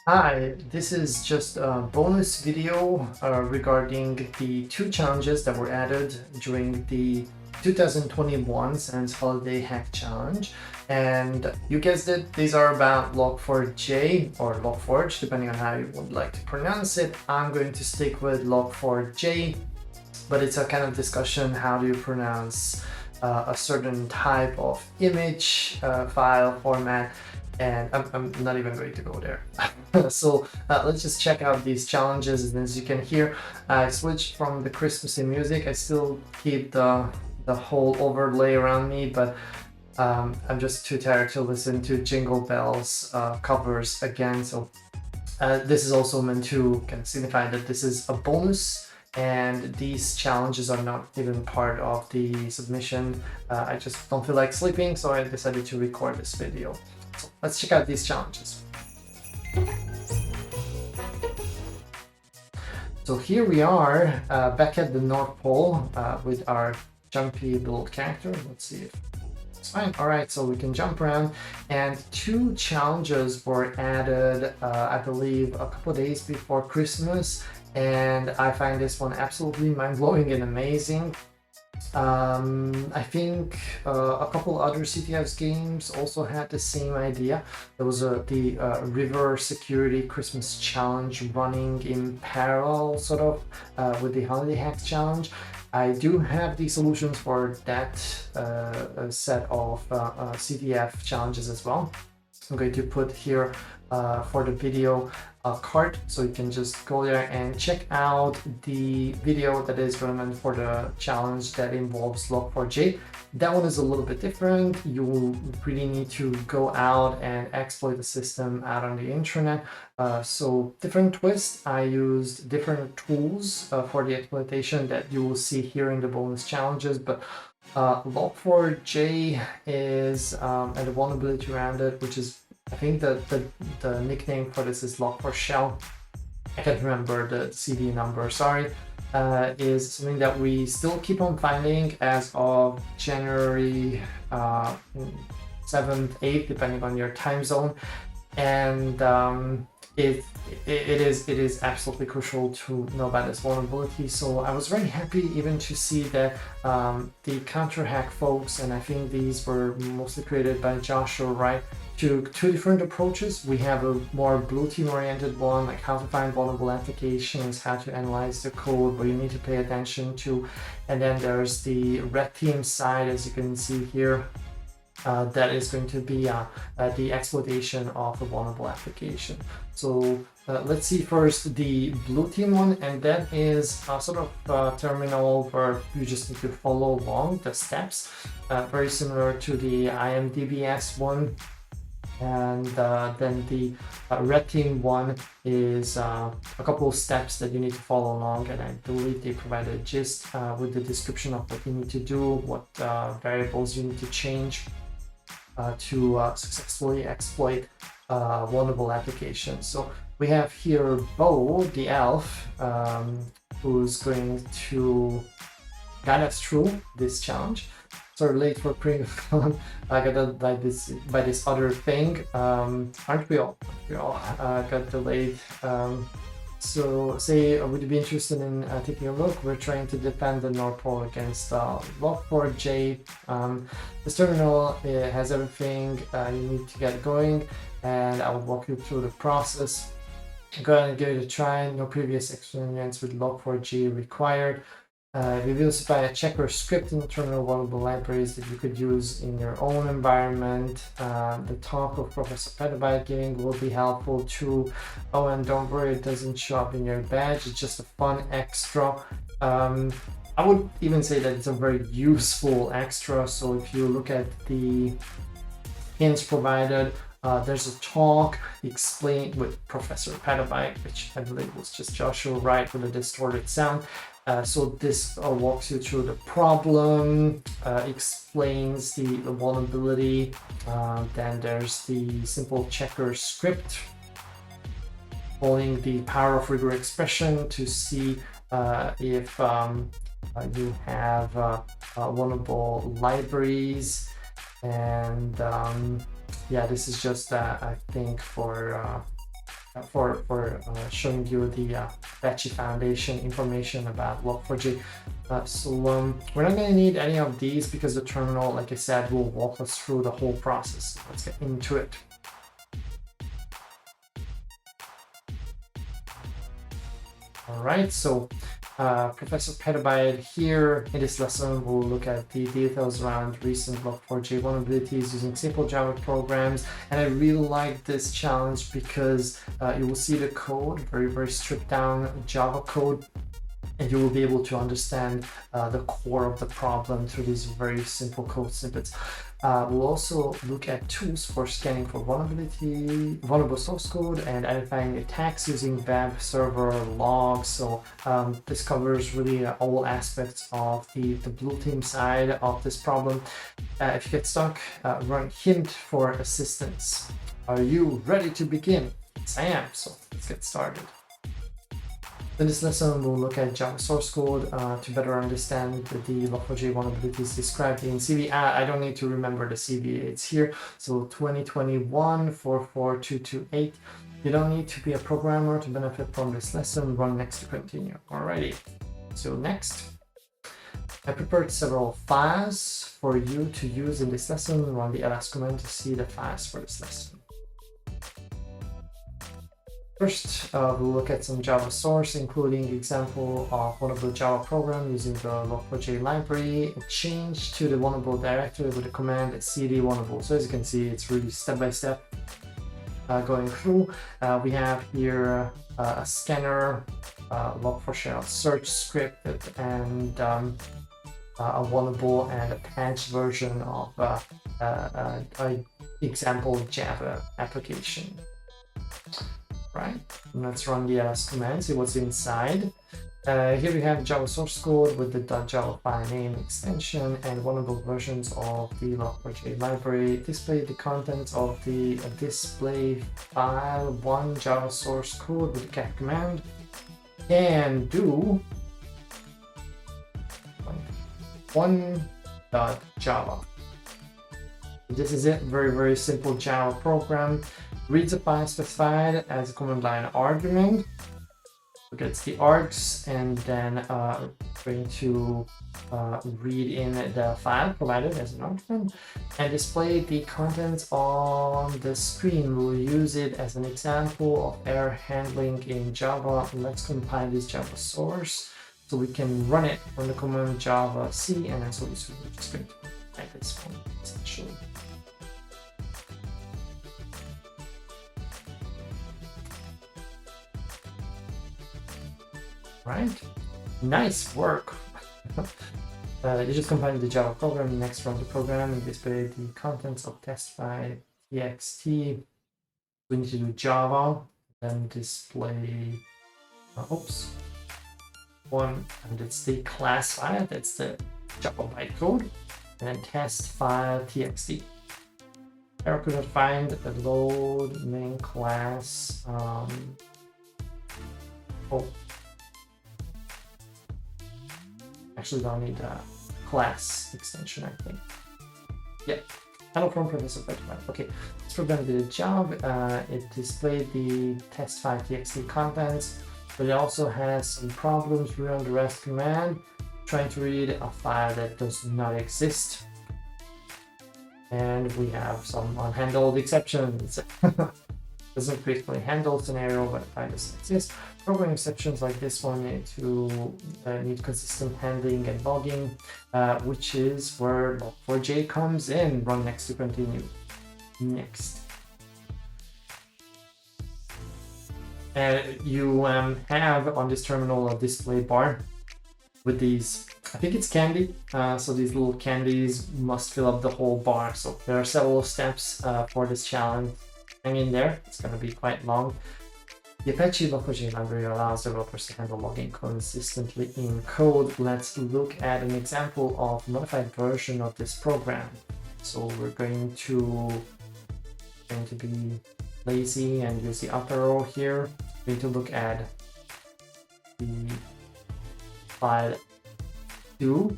Hi, this is just a bonus video regarding the two challenges that were added during the 2021 SANS Holiday Hack Challenge. And you guessed it, these are about Log4J or Log4J, depending on how you would like to pronounce it. I'm going to stick with Log4J, but it's a kind of discussion, how do you pronounce a certain type of image file format, and I'm not even going to go there. So let's just check out these challenges. And as you can hear, I switched from the Christmassy music. I still keep the whole overlay around me, but I'm just too tired to listen to Jingle Bells covers again. So this is also meant to kind of signify that this is a bonus, and these challenges are not even part of the submission. I just don't feel like sleeping, so I decided to record this video. So let's check out these challenges. So here we are back at the North Pole with our jumpy little character. Let's see if it's fine. All right, so we can jump around, and two challenges were added, I believe, a couple of days before Christmas, and I find this one absolutely mind-blowing and amazing. I think a couple other CTF's games also had the same idea. There was the River Security Christmas Challenge running in parallel, sort of, with the Holiday Hacks Challenge. I do have the solutions for that set of CTF challenges as well. I'm going to put here for the video a card, so you can just go there and check out the video that is relevant for the challenge that involves Log4J. That one is a little bit different. You will really need to go out and exploit the system out on the internet. So different twist. I used different tools for the exploitation that you will see here in the bonus challenges, but Log4J is and the vulnerability around it, which is, I think the nickname for this is Log4Shell. I can't remember the CD number, sorry. Is something that we still keep on finding as of January 7th, 8th, depending on your time zone. And it is absolutely crucial to know about this vulnerability. So I was very happy even to see that the counter hack folks, and I think these were mostly created by Joshua Wright, took two different approaches. We have a more blue team oriented one, like how to find vulnerable applications, how to analyze the code, what you need to pay attention to. And then there's the red team side, as you can see here. That is going to be the exploitation of a vulnerable application. So let's see first the blue team one, and that is a sort of terminal where you just need to follow along the steps, very similar to the IMDBS one. And then the red team one is a couple of steps that you need to follow along, and I believe they provide a gist with the description of what you need to do, what variables you need to change to successfully exploit vulnerable applications. So we have here Bo, the elf, who's going to guide us through this challenge. Sorry, late for putting on. I got by this other thing. Aren't we all? We all got delayed. So say, would you be interested in taking a look? We're trying to defend the North Pole against Log4J. This terminal has everything you need to get going, and I will walk you through the process. Go ahead and give it a try. No previous experience with Log4J required. We will supply a checker script in the terminal vulnerable libraries that you could use in your own environment. The talk of Professor Petabyte giving will be helpful too. Oh, and don't worry, it doesn't show up in your badge. It's just a fun extra. I would even say that it's a very useful extra. So if you look at the hints provided, there's a talk explained with Professor Petabyte, which I believe was just Joshua Wright with a distorted sound. So this walks you through the problem, explains the vulnerability. Then there's the simple checker script, following the power of rigor expression to see if you have vulnerable libraries. And yeah, this is just I think for showing you the Apache Foundation information about Log4j. We're not going to need any of these because the terminal, like I said, will walk us through the whole process. Let's get into it. All right, so Professor Petabyte here in this lesson will look at the details around recent Log4j vulnerabilities using simple Java programs. And I really like this challenge because you will see the code, very stripped down Java code, and you will be able to understand the core of the problem through these very simple code snippets. We'll also look at tools for scanning for vulnerable source code and identifying attacks using web server logs. So this covers really all aspects of the blue team side of this problem. If you get stuck, run hint for assistance. Are you ready to begin? Yes, I am. So let's get started. In this lesson, we'll look at Java source code to better understand the Log4j vulnerabilities described in CV. I don't need to remember the CV, it's here. So 2021-44228. You don't need to be a programmer to benefit from this lesson. Run next to continue. Alrighty, so next. I prepared several files for you to use in this lesson. Run the ls command to see the files for this lesson. First, we'll look at some Java source, including example of vulnerable Java program using the Log4j library. A change to the vulnerable directory with the command cd vulnerable. So as you can see, it's really step-by-step going through. We have here a scanner, Log4Shell search script, and a vulnerable and a patched version of an example Java application. Right, let's run the ls command, see what's inside. Here we have Java source code with the .java file name extension and vulnerable versions of the Log4j library. Display the contents of the display file 1 Java source code with the cat command. And do one.java. This is it, very simple Java program. Reads a file specified as a command line argument. So gets the args and then going to read in the file provided as an argument and display the contents on the screen. We'll use it as an example of error handling in Java. Let's compile this Java source so we can run it from the command java c, and then so this will just going to type this one essentially. Right, nice work. You just compiled the Java program. Next, run the program and display the contents of test.txt. We need to do Java, then display one, and it's the class file, that's the Java bytecode, and then test file txt. Error could not find the load main class. Actually don't need a class extension, I think. Yep. Hello from Professor Petabyte. Okay, this program did a job. It displayed the test file txt contents, but it also has some problems. Run the rest command, trying to read a file that does not exist. And we have some unhandled exceptions. Doesn't basically handle scenario, but file doesn't exist. Program exceptions like this one need consistent handling and logging, which is where Log4j comes in. Run next to continue. Next. And you have on this terminal a display bar with these, I think it's candy. So these little candies must fill up the whole bar. So there are several steps for this challenge. Hang in there, it's going to be quite long. The Apache Log4j library allows developers to handle logging consistently in code. Let's look at an example of a modified version of this program. So we're going to be lazy and use the upper row here. We're going to look at the file 2.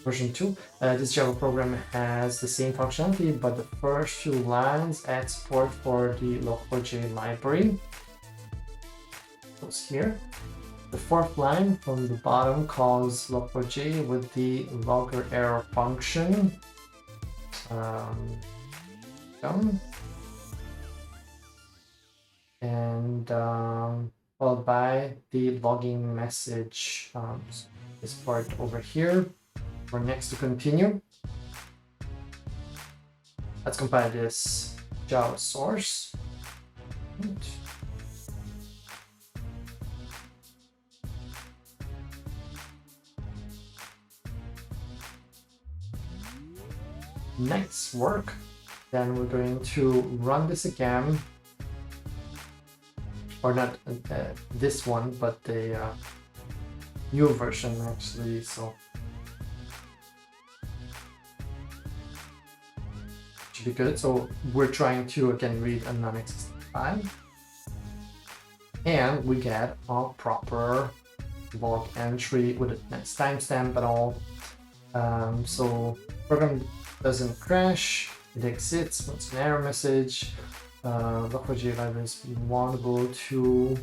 version 2. This Java program has the same functionality, but the first 2 lines add support for the Log4j library. Goes here. The 4th line from the bottom calls Log4j with the logger error function. Done. And followed by the logging message. This part over here. For next to continue. Let's compile this Java source. Nice work. Then we're going to run this again. Or not this one, but the new version actually. So should be good. So we're trying to again read a non-existent file, and we get a proper log entry with a nice timestamp and all. So program doesn't crash. It exits. What's an error message? Log4j library is vulnerable to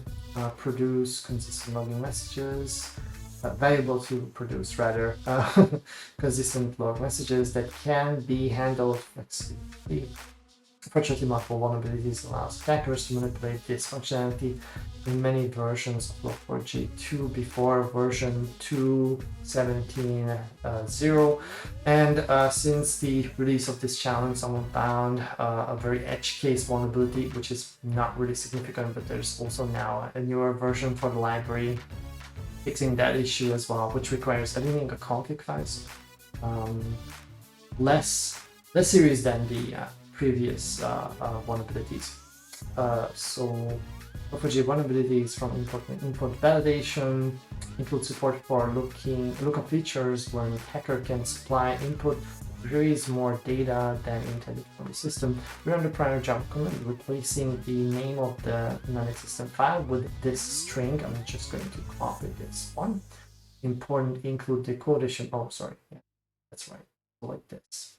produce consistent logging messages, valuable to produce rather consistent log messages that can be handled flexibly. Unfortunately, multiple vulnerabilities allows attackers to manipulate this functionality in many versions of Log4j2 before version 2.17.0. And since the release of this challenge, someone found a very edge case vulnerability, which is not really significant, but there's also now a newer version for the library fixing that issue as well, which requires editing a config files. Less serious than the previous vulnerabilities. So Log4j vulnerabilities from input validation include support for lookup features where an attacker can supply input varies more data than intended from the system. We run the primary Java command replacing the name of the non-existent file with this string. I'm just going to copy this one. Important include the quotation. Oh, sorry. Yeah, that's right. Like this.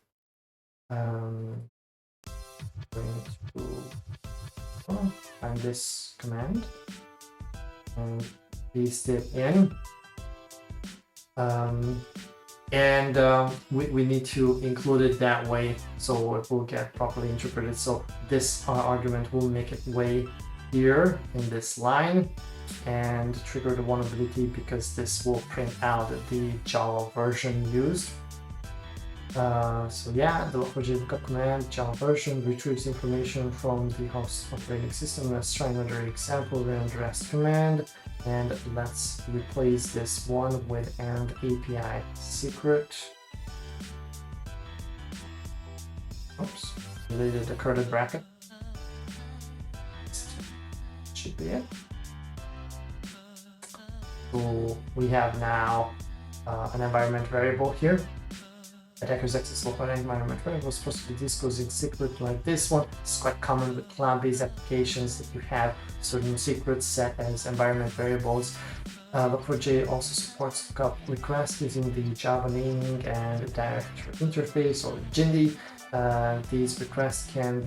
Going to find this command and paste it in. We need to include it that way so it will get properly interpreted. So this argument will make its way here in this line and trigger the vulnerability because this will print out the Java version used. So yeah, the Log4j lookup command, Java version, retrieves information from the host operating system. Let's try another example, run the rest command, and let's replace this one with and API secret. Oops, deleted the curly bracket. Should be it. So we have now an environment variable here. Attackers access local environment variable is supposed to be disclosing secret like this one. It's quite common with cloud-based applications that you have certain secrets set as environment variables. Log4j also supports lookup requests using the Java naming and directory interface or JIND. These requests can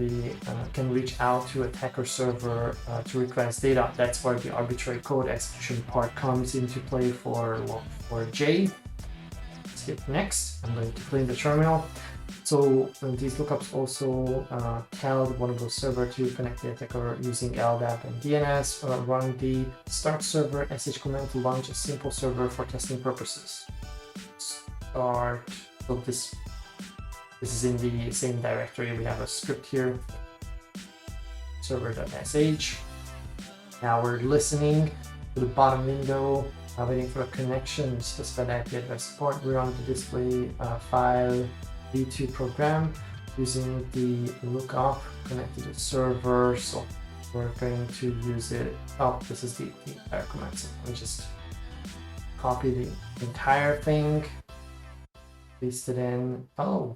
reach out to attacker server to request data. That's where the arbitrary code execution part comes into play for Log4j. Hit next. I'm going to clean the terminal. So these lookups also tell the vulnerable server to connect the attacker using LDAP and DNS. Run the start server sh command to launch a simple server for testing purposes. Start. So this is in the same directory. We have a script here. Server.sh. Now we're listening to the bottom window. Waiting for a connection, specify the IP address support. We're on the display file v2 program using the lookup connected to the server. So we're going to use it. Oh, this is the entire command. So let me just copy the entire thing, paste it in. Oh,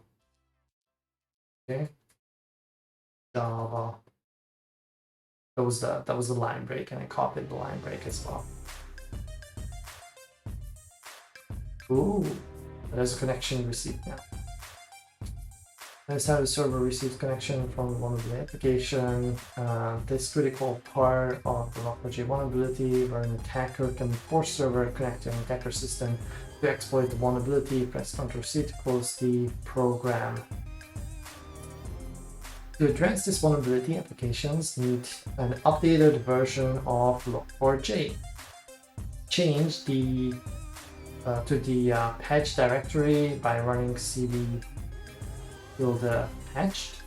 okay. Java. That was the line break, and I copied the line break as well. Ooh, There's a connection received now. That's how the server receives connection from one of the application. This critical part of the Log4j vulnerability where an attacker can force server connect to an attacker system to exploit the vulnerability. Press Ctrl+C to close the program. To address this vulnerability, applications need an updated version of Log4j. Change the to the patch directory by running cd patched.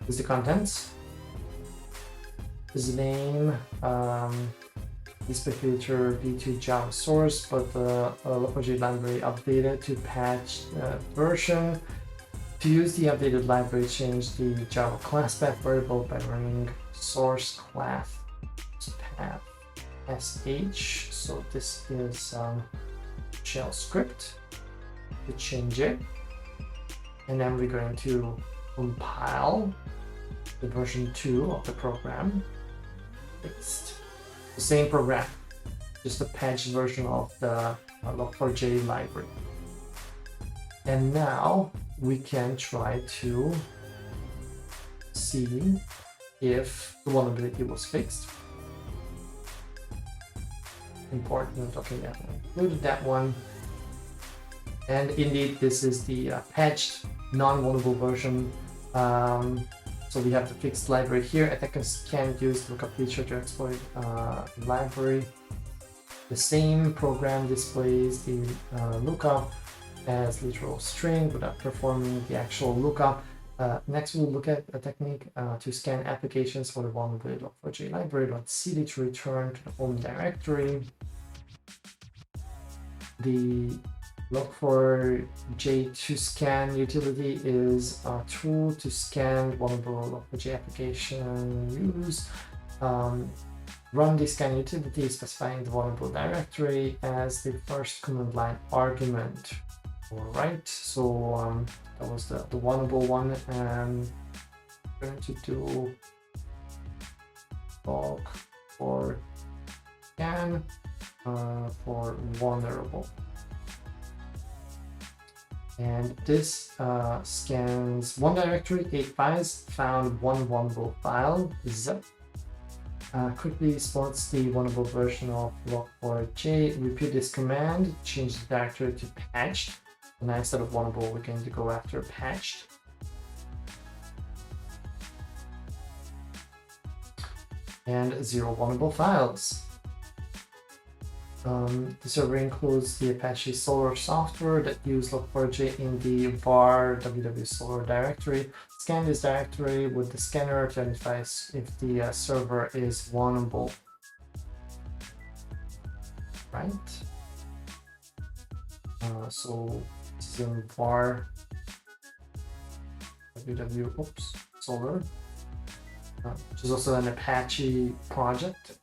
Is the contents. Is the name. Display filter v2 Java source, but the Log4j library updated to patch version. To use the updated library, change the Java class path variable by running source class path sh. So this is shell script to change it, and then we're going to compile the version 2 of the program. It's the same program, just a patched version of the Log4j library. And now we can try to see if the vulnerability was fixed. Important. Okay, yeah, I included that one. And indeed, this is the patched, non-vulnerable version. So we have the fixed library here. Attackers can't use the lookup feature to exploit library. The same program displays the lookup as literal string without performing the actual lookup. Next, we'll look at a technique to scan applications for the vulnerability Log4j library. Let's cd to return to the home directory. The Log4j to scan utility is a tool to scan vulnerable Log4j application use. Run the scan utility specifying the vulnerable directory as the first command line argument. Alright, so that was the vulnerable one, and I'm going to do log4 scan for vulnerable. And this scans one directory, 8 files, found one vulnerable file, zip. Quickly spots the vulnerable version of Log4j. Repeat this command, change the directory to patched. And now instead of vulnerable, we're going to go after patched. And 0 vulnerable files. The server includes the Apache Solr software that use Log4j in the var www.solr directory. Scan this directory with the scanner to identify if the server is vulnerable. Right? So this is in var Solr, which is also an Apache project.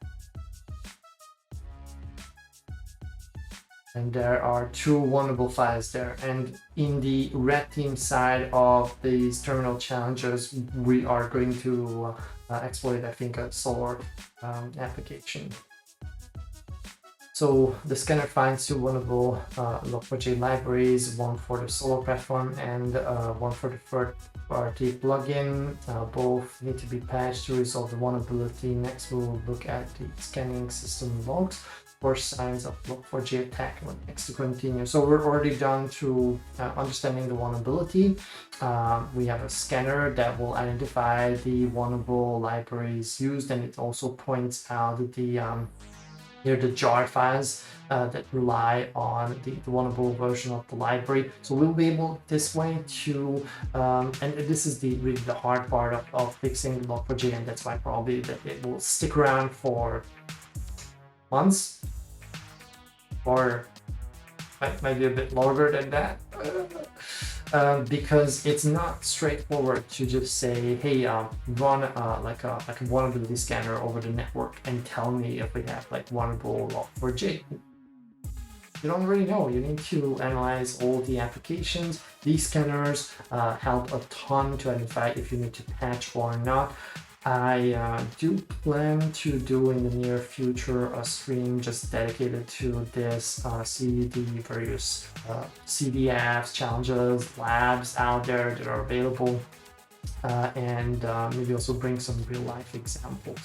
And there are 2 vulnerable files there. And in the red team side of these terminal challenges, we are going to exploit, I think, a Solr application. So the scanner finds 2 vulnerable Log4j libraries, one for the Solr platform and one for the third-party plugin. Both need to be patched to resolve the vulnerability. Next, we'll look at the scanning system logs for signs of Log4j attack. Next to continue. So we're already done to understanding the vulnerability. We have a scanner that will identify the vulnerable libraries used, and it also points out the jar files that rely on the vulnerable version of the library. So we'll be able this way to, and this is really the hard part of fixing Log4j, and that's why probably that it will stick around for months, or might be a bit longer than that, because it's not straightforward to just say, hey, run like a vulnerability scanner over the network and tell me if we have like vulnerable Log4j. You don't really know. You need to analyze all the applications. These scanners help a ton to identify if you need to patch or not. I do plan to do in the near future a stream just dedicated to this, see the various CDFs, challenges, labs out there that are available, and maybe also bring some real life examples.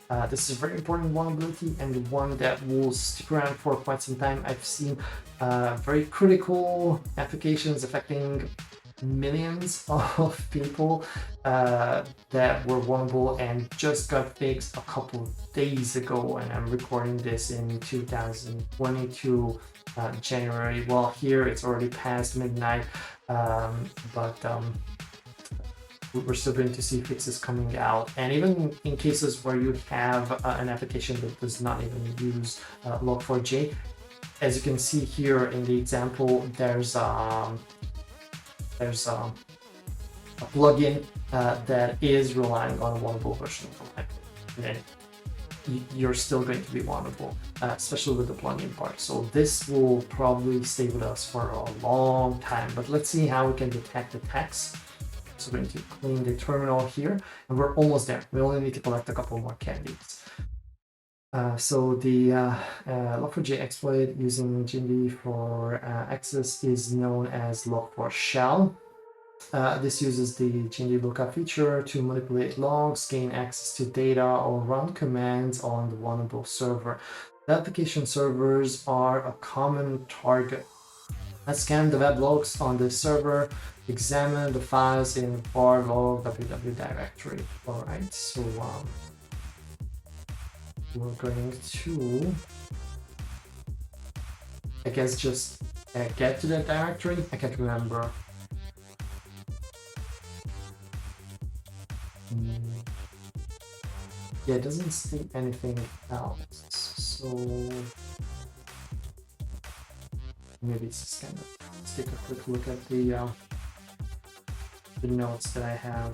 So this is a very important vulnerability and one that will stick around for quite some time. I've seen very critical applications affecting millions of people that were vulnerable and just got fixed a couple of days ago, and I'm recording this in 2022 January. Well, here it's already past midnight, but we're still going to see fixes coming out. And even in cases where you have an application that does not even use Log4j, as you can see here in the example, there's a plugin that is relying on a vulnerable version of the library, and you're still going to be vulnerable, especially with the plugin part. So this will probably stay with us for a long time, but let's see how we can detect attacks. So we're going to clean the terminal here, and we're almost there. We only need to collect a couple more candies. So the Log4j exploit using GMD for access is known as Log4Shell. This uses the GMD lookup feature to manipulate logs, gain access to data, or run commands on the vulnerable server. The application servers are a common target. Let's scan the web logs on the server, examine the files in var log www directory. All right, so we're going to, I guess, just get to that directory. I can't remember. Yeah, it doesn't state anything else, so maybe it's just kind of, let's take a quick look at the notes that I have,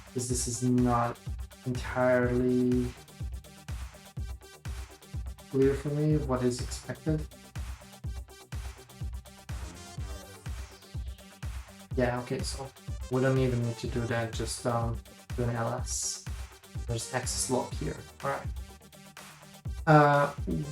because this is not entirely clear for me what is expected. Yeah, okay, so we don't even need to do that, just do an ls. There's access log here. All right.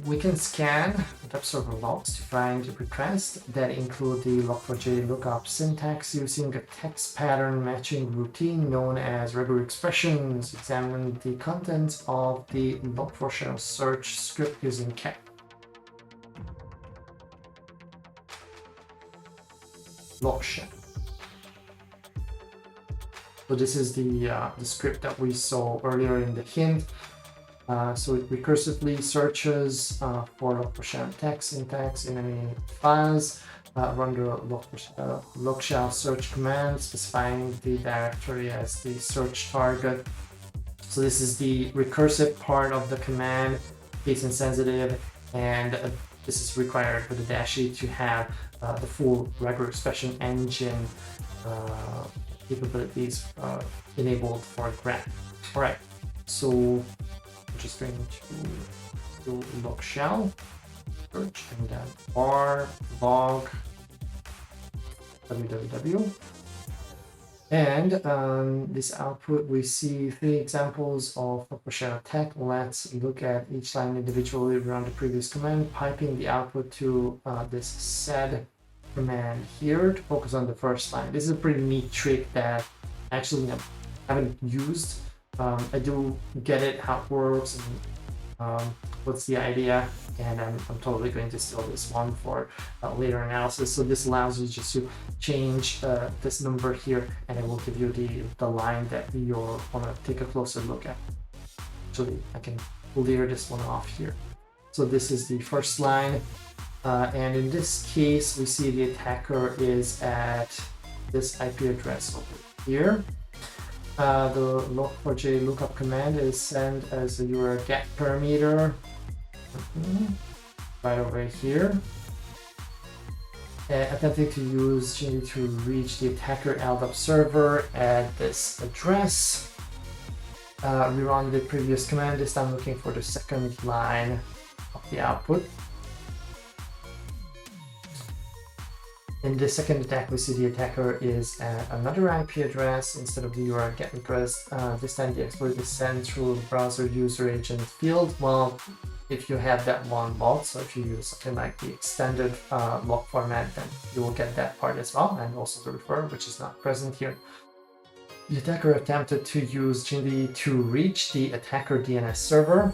We can scan web server logs to find requests that include the Log4j lookup syntax using a text pattern matching routine known as regular expressions. Examine the contents of the Log4Shell search script using cat. Log4Shell. So this is the script that we saw earlier in the hint. So it recursively searches for Log4Shell text syntax in any files. Run the Log4Shell search command, specifying the directory as the search target. So this is the recursive part of the command, case insensitive, and this is required with the -e to have the full regular expression engine capabilities enabled for grep. All right, so I'm just going to do Log4Shell search and then var log www, and this output we see 3 examples of Log4Shell attack. Let's look at each line individually. Run the previous command, piping the output to this sed command here to focus on the first line. This is a pretty neat trick that actually I haven't used. I do get it, how it works, and what's the idea, and I'm totally going to steal this one for later analysis. So this allows you just to change this number here, and it will give you the line that you want to take a closer look at. Actually, I can clear this one off here. So this is the first line. And in this case, we see the attacker is at this IP address over here. The Log4j lookup command is sent as a URL get parameter right over here. Attempting to use GMD to reach the attacker LDAP server at this address. Rerun the previous command, this time looking for the second line of the output. In the second attack, we see the attacker is at another IP address instead of the URL GET request. This time the exploit is sent through the browser user agent field. Well, if you have that one logged, so if you use something like the extended log format, then you will get that part as well, and also the refer, which is not present here. The attacker attempted to use Jindy to reach the attacker DNS server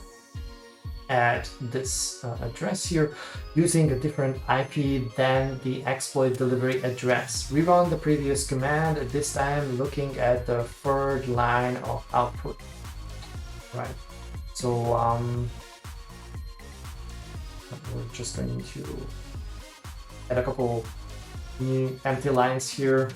at this address here using a different IP than the exploit delivery address. Rerun the previous command, this time looking at the third line of output. Right. So we're just going to add a couple new empty lines here.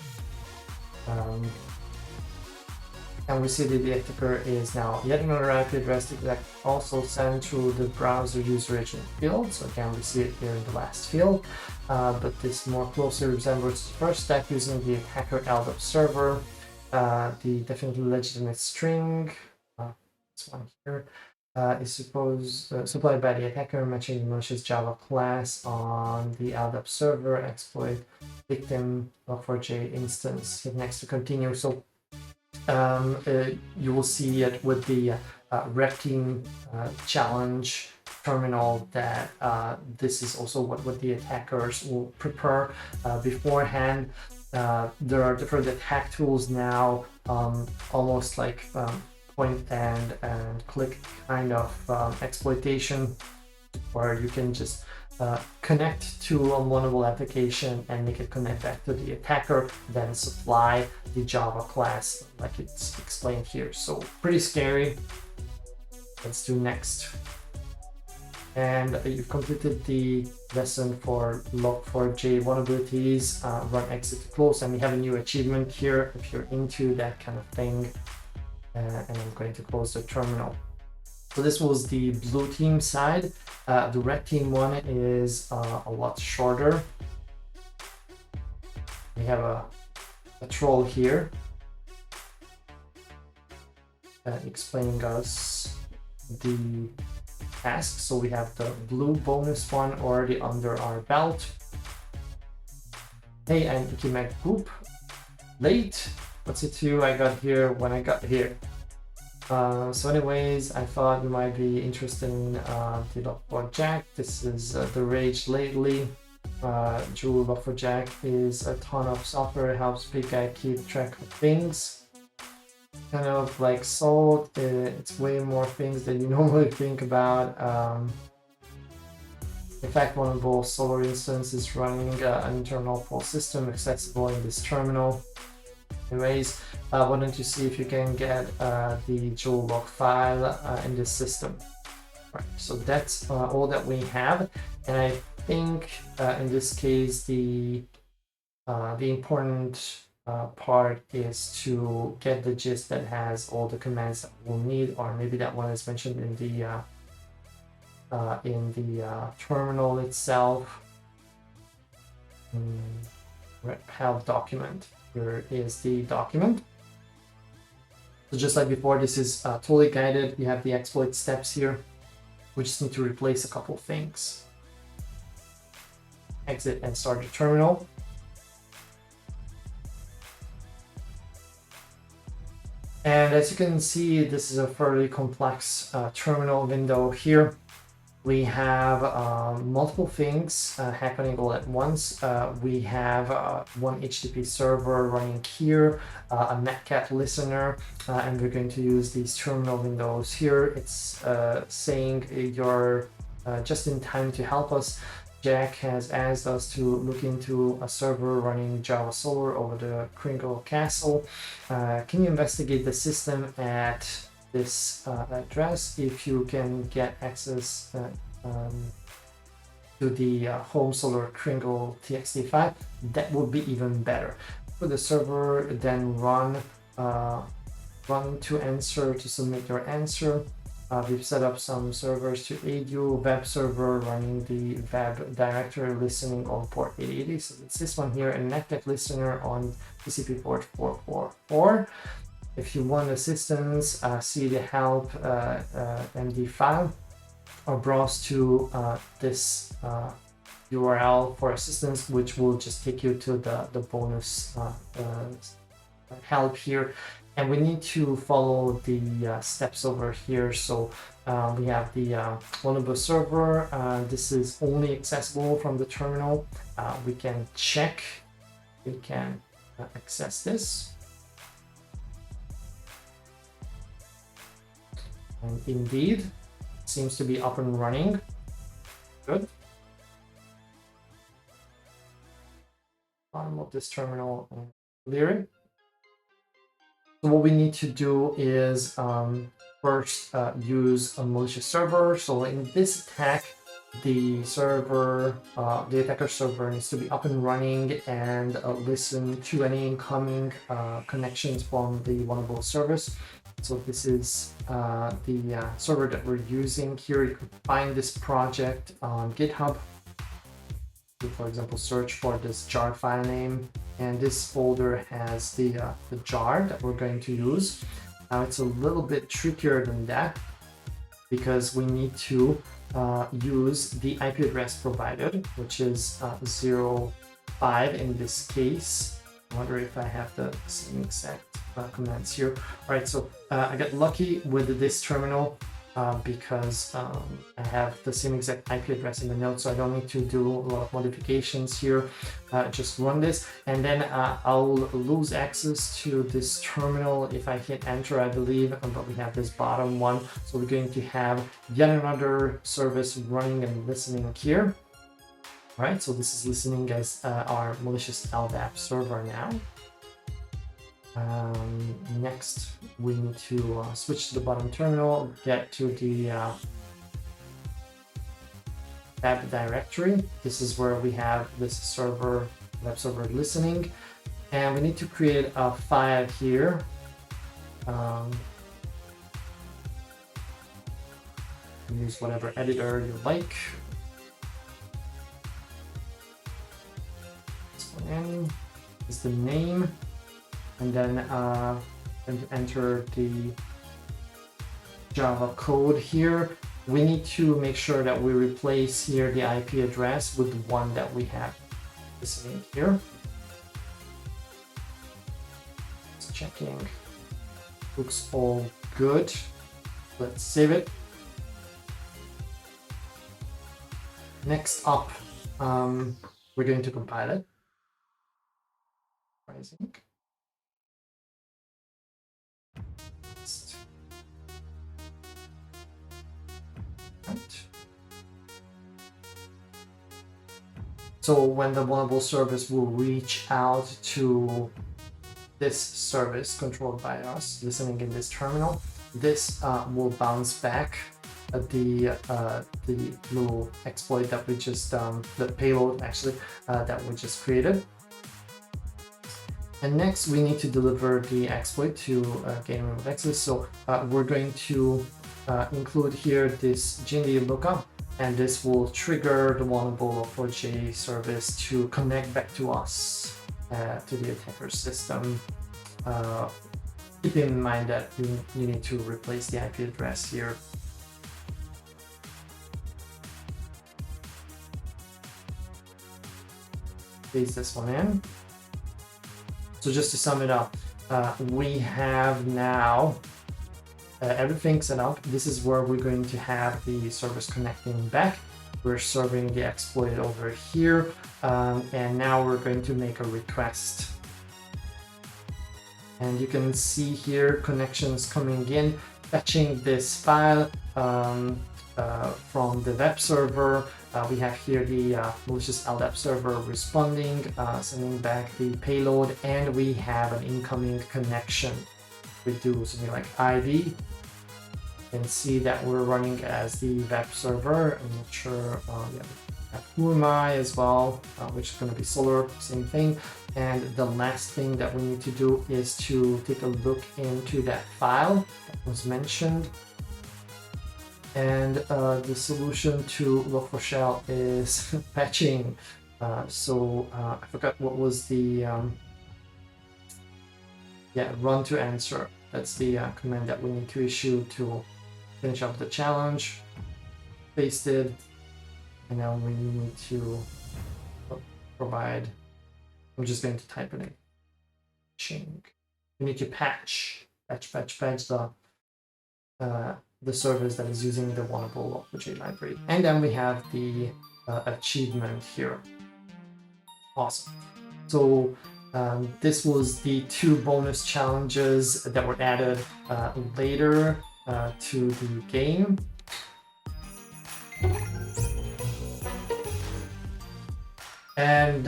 And we see that the attacker is now yet another IP address that also sent through the browser user agent field. So again, we see it here in the last field, but this more closely resembles the first stack using the attacker LDAP server. The definitely legitimate string, this one here, is supplied by the attacker, matching the malicious Java class on the LDAP server, exploit victim Log4J instance. Hit next to continue. So you will see it with the Red Team challenge terminal that this is also what the attackers will prepare beforehand. There are different attack tools now, almost like point and click kind of exploitation, where you can just connect to a vulnerable application and make it connect back to the attacker, then supply the Java class like it's explained here. So pretty scary. Let's do next. And you've completed the lesson for Log4J vulnerabilities, run exit to close, and we have a new achievement here if you're into that kind of thing. And I'm going to close the terminal. So this was the blue team side. The red team one is a lot shorter. We have a troll here explaining us the task. So we have the blue bonus one already under our belt. Hey, I'm Ikimek Group. Late. What's it to I got here when I got here? So anyways, I thought you might be interested in the Log4Jack. This is the rage lately. Jewel Log4Jack is a ton of software, helps big guy keep track of things. Kind of like Salt, it's way more things than you normally think about. In fact, one of those Solar instance is running an internal file system accessible in this terminal. Anyways, why don't you see if you can get the Jewel log file in this system. Right, so that's all that we have, and I think in this case the important part is to get the gist that has all the commands that we'll need, or maybe that one is mentioned in the terminal itself. Help document. Here is the document. So just like before, this is totally guided. You have the exploit steps here. We just need to replace a couple things. Exit and start the terminal. And as you can see, this is a fairly complex terminal window here. We have multiple things happening all at once. We have one HTTP server running here, a netcat listener, and we're going to use these terminal windows here. It's saying you're just in time to help us. Jack has asked us to look into a server running Java Solar over the Kringle Castle. Can you investigate the system at this address? If you can get access to the home Solar Kringle txt file, that would be even better. For the server, then run to answer to submit your answer. We've set up some servers to aid you. Web server running the web directory listening on port 8080. So it's this one here, and netcat listener on TCP port 444. If you want assistance, see the help MD file or browse to this URL for assistance, which will just take you to the bonus help here. And we need to follow the steps over here. So we have the vulnerable server. This is only accessible from the terminal. We can check, we can access this. And indeed, it seems to be up and running. Good. Bottom of this terminal and clear it. So what we need to do is first use a malicious server. So in this attack, the server, the attacker server needs to be up and running and listen to any incoming connections from the vulnerable service. So this is the server that we're using here. You can find this project on GitHub. So for example, search for this jar file name, and this folder has the jar that we're going to use. Now it's a little bit trickier than that because we need to use the IP address provided, which is 05 in this case. I wonder if I have the same exact commands here. All right, so I got lucky with this terminal because I have the same exact IP address in the node, so I don't need to do a lot of modifications here. Just run this, and then I'll lose access to this terminal if I hit enter, I believe, but we have this bottom one. So we're going to have yet another service running and listening here. All right, so this is listening as our malicious LDAP server now. Next, we need to switch to the bottom terminal, get to the tab directory. This is where we have this server, web server listening, and we need to create a file here. Use whatever editor you like. This one is the name. And then enter the Java code here. We need to make sure that we replace here the IP address with the one that we have listening here. Just checking. Looks all good. Let's save it. Next up, we're going to compile it. Rising. So when the vulnerable service will reach out to this service controlled by us, listening in this terminal, this will bounce back the little exploit that we just, the payload actually, that we just created. And next we need to deliver the exploit to gain remote access. So we're going to include here this GND lookup, and this will trigger the vulnerable Log4j service to connect back to us, to the attacker system. Keep in mind that you need to replace the IP address here. Paste this one in. So just to sum it up, we have now everything set up. This is where we're going to have the service connecting back. We're serving the exploit over here, and now we're going to make a request. And you can see here connections coming in, fetching this file from the web server. We have here the malicious LDAP server responding, sending back the payload, and we have an incoming connection. We do something like ID. You can see that we're running as the web server. I'm not sure. Who am I as well, which is going to be Solar, same thing. And the last thing that we need to do is to take a look into that file that was mentioned. And the solution to Log4Shell is patching. So I forgot what was the run to answer. That's the command that we need to issue to finish up the challenge. Paste it, and now we need to provide. I'm just going to type it in. Ching. We need to patch the service that is using the vulnerable Log4j library. And then we have the achievement here. Awesome. So this was the 2 bonus challenges that were added later to the game. And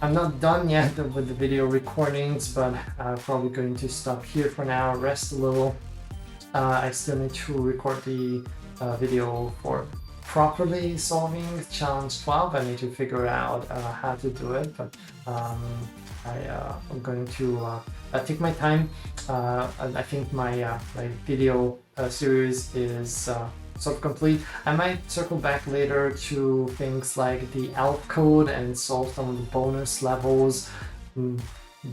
I'm not done yet with the video recordings, but I'm probably going to stop here for now, rest a little. I still need to record the video for properly solving challenge 12. I need to figure out how to do it, but I'm going to take my time. I think my video series is sort of complete. I might circle back later to things like the ELF code and solve some of the bonus levels,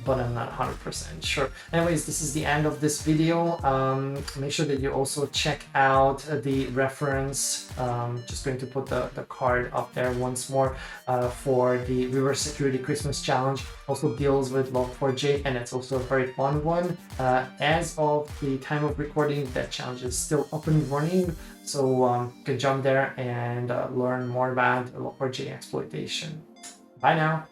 but I'm not 100% sure. Anyways, this is the end of this video. Make sure that you also check out the reference. Just going to put the card up there once more for the Reverse Security Christmas Challenge. Also deals with Log4j, and it's also a very fun one. As of the time of recording, that challenge is still up and running. So you can jump there and learn more about Log4j exploitation. Bye now.